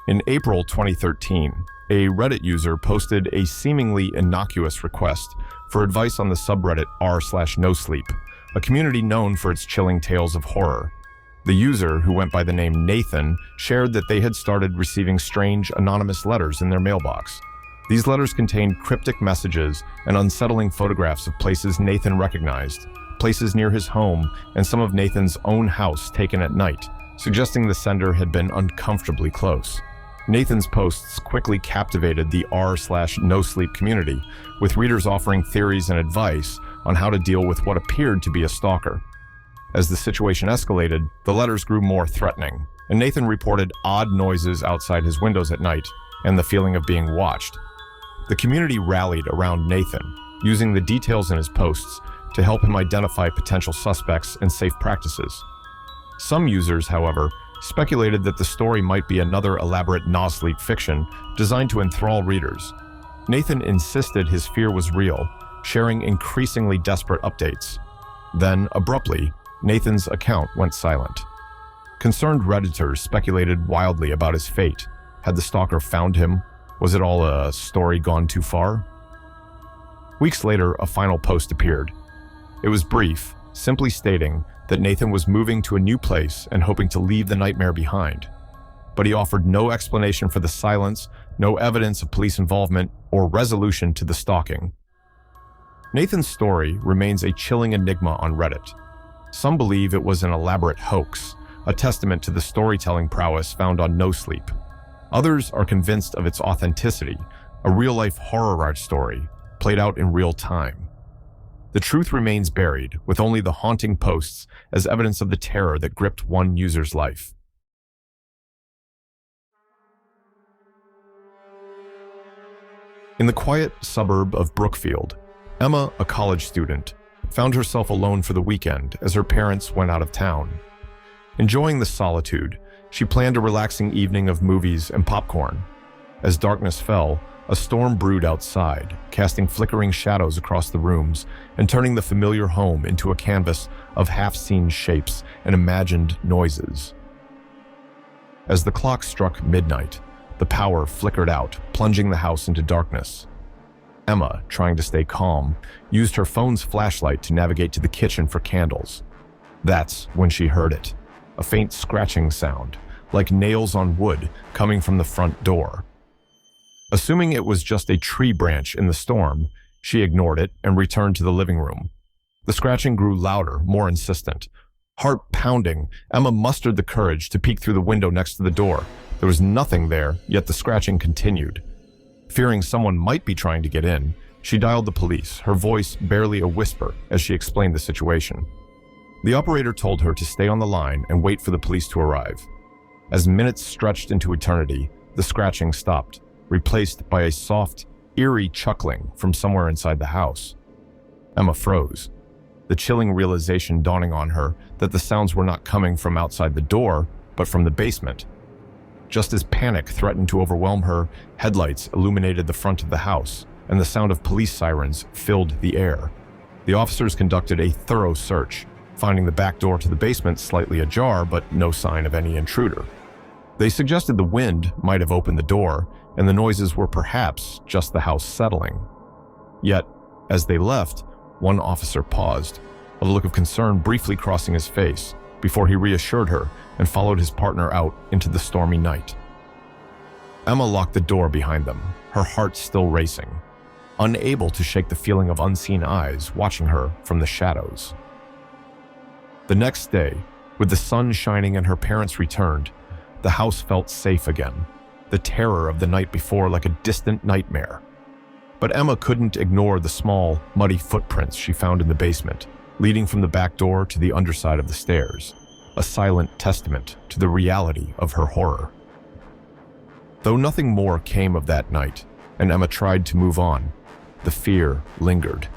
In April 2013, a Reddit user posted a seemingly innocuous request for advice on the subreddit r/nosleep, a community known for its chilling tales of horror. The user, who went by the name Nathan, shared that they had started receiving strange, anonymous letters in their mailbox. These letters contained cryptic messages and unsettling photographs of places Nathan recognized, places near his home, and some of Nathan's own house taken at night, suggesting the sender had been uncomfortably close. Nathan's posts quickly captivated the r/nosleep community, with readers offering theories and advice on how to deal with what appeared to be a stalker. As the situation escalated, the letters grew more threatening, and Nathan reported odd noises outside his windows at night and the feeling of being watched. The community rallied around Nathan, using the details in his posts to help him identify potential suspects and safe practices. Some users, however, speculated that the story might be another elaborate nosleep fiction designed to enthrall readers. Nathan insisted his fear was real, sharing increasingly desperate updates. Then, abruptly, Nathan's account went silent. Concerned Redditors speculated wildly about his fate. Had the stalker found him? Was it all a story gone too far? Weeks later, a final post appeared. It was brief, simply stating that Nathan was moving to a new place and hoping to leave the nightmare behind. But he offered no explanation for the silence, no evidence of police involvement, or resolution to the stalking. Nathan's story remains a chilling enigma on Reddit. Some believe it was an elaborate hoax, a testament to the storytelling prowess found on NoSleep. Others are convinced of its authenticity, a real-life horror story played out in real time. The truth remains buried, with only the haunting posts as evidence of the terror that gripped one user's life. In the quiet suburb of Brookfield, Emma, a college student, found herself alone for the weekend as her parents went out of town. Enjoying the solitude, she planned a relaxing evening of movies and popcorn. As darkness fell, a storm brewed outside, casting flickering shadows across the rooms and turning the familiar home into a canvas of half-seen shapes and imagined noises. As the clock struck midnight, the power flickered out, plunging the house into darkness. Emma, trying to stay calm, used her phone's flashlight to navigate to the kitchen for candles. That's when she heard it, a faint scratching sound, like nails on wood coming from the front door. Assuming it was just a tree branch in the storm, she ignored it and returned to the living room. The scratching grew louder, more insistent. Heart pounding, Emma mustered the courage to peek through the window next to the door. There was nothing there, yet the scratching continued. Fearing someone might be trying to get in, she dialed the police, her voice barely a whisper as she explained the situation. The operator told her to stay on the line and wait for the police to arrive. As minutes stretched into eternity, the scratching stopped, replaced by a soft, eerie chuckling from somewhere inside the house. Emma froze, the chilling realization dawning on her that the sounds were not coming from outside the door, but from the basement. Just as panic threatened to overwhelm her, headlights illuminated the front of the house, and the sound of police sirens filled the air. The officers conducted a thorough search, finding the back door to the basement slightly ajar, but no sign of any intruder. They suggested the wind might have opened the door, and the noises were perhaps just the house settling. Yet, as they left, one officer paused, a look of concern briefly crossing his face, before he reassured her and followed his partner out into the stormy night. Emma locked the door behind them, her heart still racing, unable to shake the feeling of unseen eyes watching her from the shadows. The next day, with the sun shining and her parents returned, the house felt safe again, the terror of the night before like a distant nightmare. But Emma couldn't ignore the small, muddy footprints she found in the basement, leading from the back door to the underside of the stairs, a silent testament to the reality of her horror. Though nothing more came of that night, and Emma tried to move on, the fear lingered.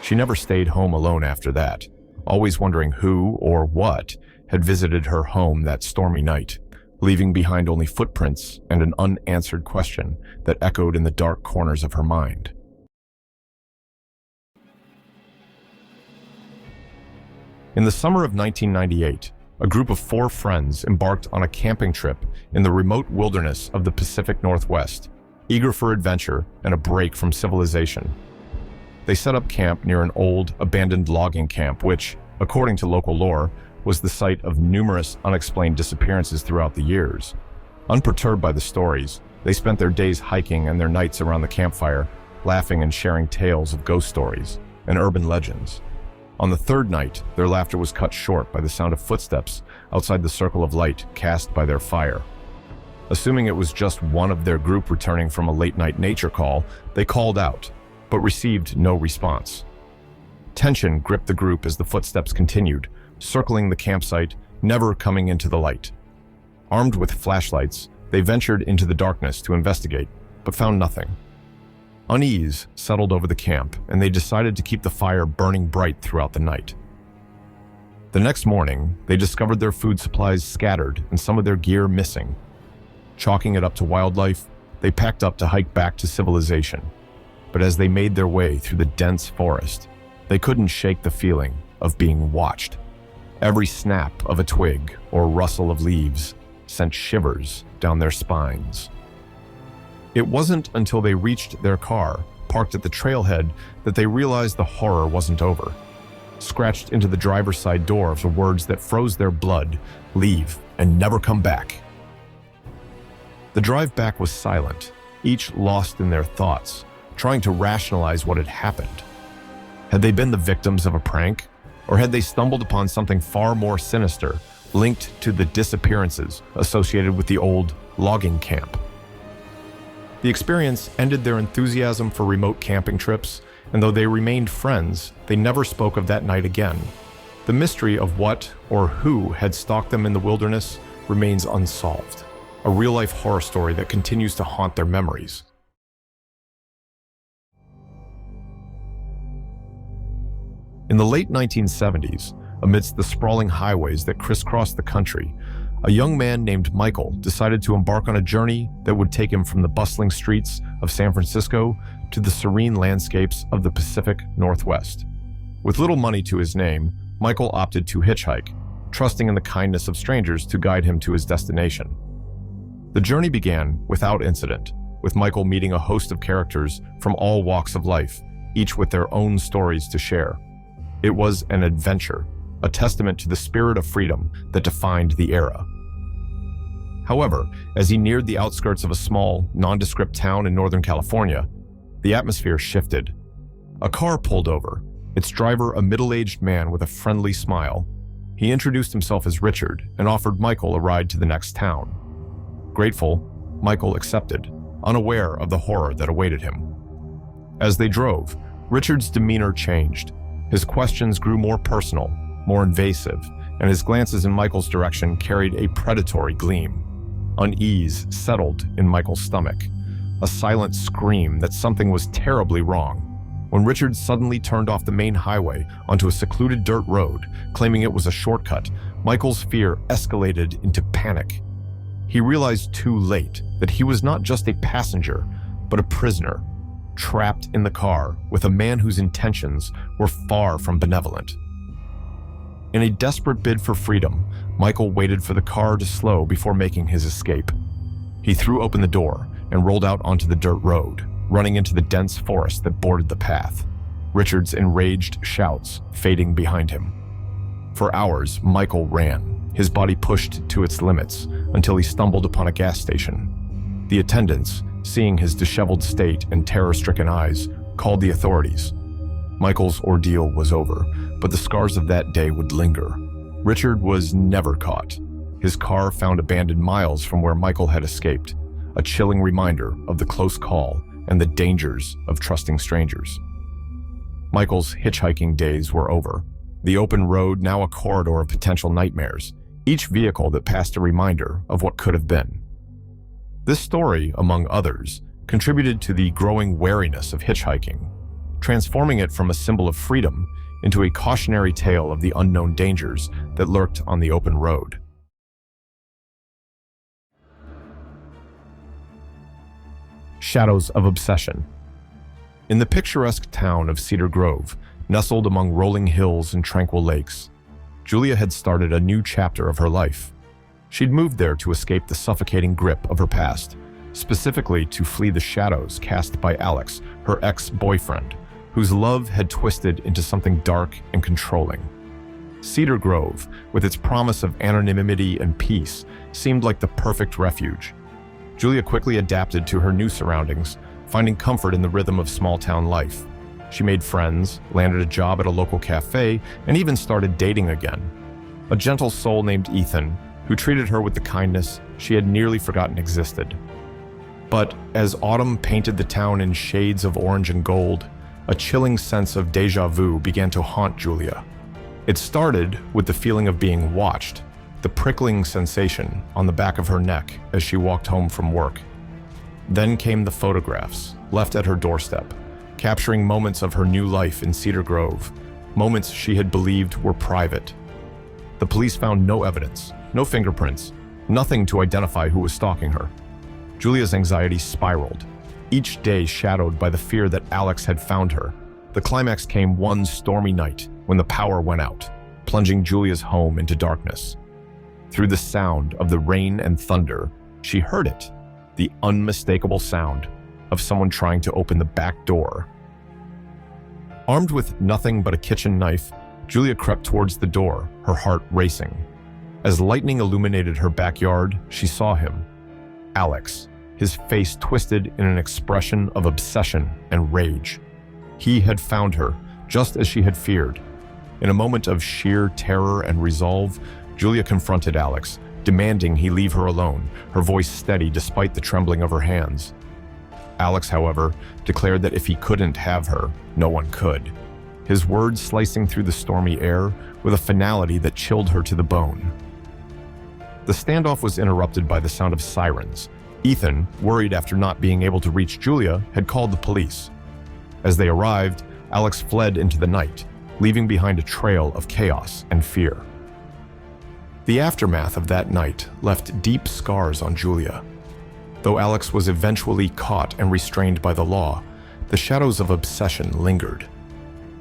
She never stayed home alone after that, always wondering who or what had visited her home that stormy night, leaving behind only footprints and an unanswered question that echoed in the dark corners of her mind. In the summer of 1998, a group of 4 friends embarked on a camping trip in the remote wilderness of the Pacific Northwest, eager for adventure and a break from civilization. They set up camp near an old, abandoned logging camp which, according to local lore, was the site of numerous unexplained disappearances throughout the years. Unperturbed by the stories, they spent their days hiking and their nights around the campfire, laughing and sharing tales of ghost stories and urban legends. On the 3rd night, their laughter was cut short by the sound of footsteps outside the circle of light cast by their fire. Assuming it was just one of their group returning from a late-night nature call, they called out, but received no response. Tension gripped the group as the footsteps continued, circling the campsite, never coming into the light. Armed with flashlights, they ventured into the darkness to investigate, but found nothing. Unease settled over the camp, and they decided to keep the fire burning bright throughout the night. The next morning, they discovered their food supplies scattered and some of their gear missing. Chalking it up to wildlife, they packed up to hike back to civilization. But as they made their way through the dense forest, they couldn't shake the feeling of being watched. Every snap of a twig or rustle of leaves sent shivers down their spines. It wasn't until they reached their car, parked at the trailhead, that they realized the horror wasn't over. Scratched into the driver's side door were words that froze their blood: "Leave and never come back." The drive back was silent, each lost in their thoughts, trying to rationalize what had happened. Had they been the victims of a prank, or had they stumbled upon something far more sinister, linked to the disappearances associated with the old logging camp? The experience ended their enthusiasm for remote camping trips, and though they remained friends, they never spoke of that night again. The mystery of what or who had stalked them in the wilderness remains unsolved, a real-life horror story that continues to haunt their memories. In the late 1970s, amidst the sprawling highways that crisscrossed the country, a young man named Michael decided to embark on a journey that would take him from the bustling streets of San Francisco to the serene landscapes of the Pacific Northwest. With little money to his name, Michael opted to hitchhike, trusting in the kindness of strangers to guide him to his destination. The journey began without incident, with Michael meeting a host of characters from all walks of life, each with their own stories to share. It was an adventure, a testament to the spirit of freedom that defined the era. However, as he neared the outskirts of a small, nondescript town in Northern California, the atmosphere shifted. A car pulled over, its driver a middle-aged man with a friendly smile. He introduced himself as Richard and offered Michael a ride to the next town. Grateful, Michael accepted, unaware of the horror that awaited him. As they drove, Richard's demeanor changed. His questions grew more personal, more invasive, and his glances in Michael's direction carried a predatory gleam. Unease settled in Michael's stomach, a silent scream that something was terribly wrong. When Richard suddenly turned off the main highway onto a secluded dirt road, claiming it was a shortcut, Michael's fear escalated into panic. He realized too late that he was not just a passenger, but a prisoner, trapped in the car with a man whose intentions were far from benevolent. In a desperate bid for freedom, Michael waited for the car to slow before making his escape. He threw open the door and rolled out onto the dirt road, running into the dense forest that bordered the path, Richard's enraged shouts fading behind him. For hours, Michael ran, his body pushed to its limits, until he stumbled upon a gas station. The attendants, seeing his disheveled state and terror-stricken eyes, called the authorities. Michael's ordeal was over, but the scars of that day would linger. Richard was never caught. His car found abandoned miles from where Michael had escaped, a chilling reminder of the close call and the dangers of trusting strangers. Michael's hitchhiking days were over. The open road now a corridor of potential nightmares, each vehicle that passed a reminder of what could have been. This story, among others, contributed to the growing wariness of hitchhiking, transforming it from a symbol of freedom into a cautionary tale of the unknown dangers that lurked on the open road. Shadows of obsession. In the picturesque town of Cedar Grove, nestled among rolling hills and tranquil lakes, Julia had started a new chapter of her life. She'd moved there to escape the suffocating grip of her past, specifically to flee the shadows cast by Alex, her ex-boyfriend, whose love had twisted into something dark and controlling. Cedar Grove, with its promise of anonymity and peace, seemed like the perfect refuge. Julia quickly adapted to her new surroundings, finding comfort in the rhythm of small-town life. She made friends, landed a job at a local cafe, and even started dating again. A gentle soul named Ethan, who treated her with the kindness she had nearly forgotten existed. But as autumn painted the town in shades of orange and gold, a chilling sense of déjà vu began to haunt Julia. It started with the feeling of being watched, the prickling sensation on the back of her neck as she walked home from work. Then came the photographs, left at her doorstep, capturing moments of her new life in Cedar Grove, moments she had believed were private. The police found no evidence, no fingerprints, nothing to identify who was stalking her. Julia's anxiety spiraled, each day shadowed by the fear that Alex had found her. The climax came one stormy night when the power went out, plunging Julia's home into darkness. Through the sound of the rain and thunder, she heard it, the unmistakable sound of someone trying to open the back door. Armed with nothing but a kitchen knife, Julia crept towards the door, her heart racing. As lightning illuminated her backyard, she saw him. Alex, his face twisted in an expression of obsession and rage. He had found her, just as she had feared. In a moment of sheer terror and resolve, Julia confronted Alex, demanding he leave her alone, her voice steady despite the trembling of her hands. Alex, however, declared that if he couldn't have her, no one could, his words slicing through the stormy air with a finality that chilled her to the bone. The standoff was interrupted by the sound of sirens. Ethan, worried after not being able to reach Julia, had called the police. As they arrived, Alex fled into the night, leaving behind a trail of chaos and fear. The aftermath of that night left deep scars on Julia. Though Alex was eventually caught and restrained by the law, the shadows of obsession lingered.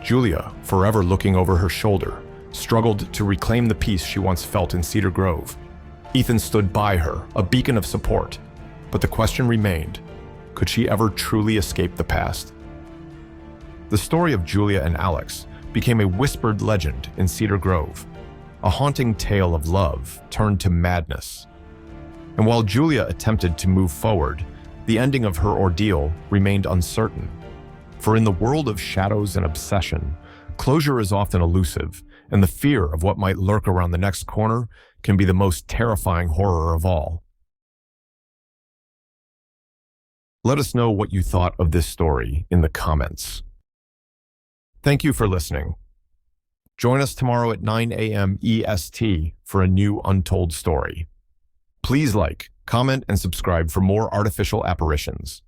Julia, forever looking over her shoulder, struggled to reclaim the peace she once felt in Cedar Grove. Ethan stood by her, a beacon of support, but the question remained, could she ever truly escape the past? The story of Julia and Alex became a whispered legend in Cedar Grove, a haunting tale of love turned to madness. And while Julia attempted to move forward, the ending of her ordeal remained uncertain. For in the world of shadows and obsession, closure is often elusive, and the fear of what might lurk around the next corner can be the most terrifying horror of all. Let us know what you thought of this story in the comments. Thank you for listening. Join us tomorrow at 9 a.m. EST for a new untold story. Please like, comment, and subscribe for more artificial apparitions.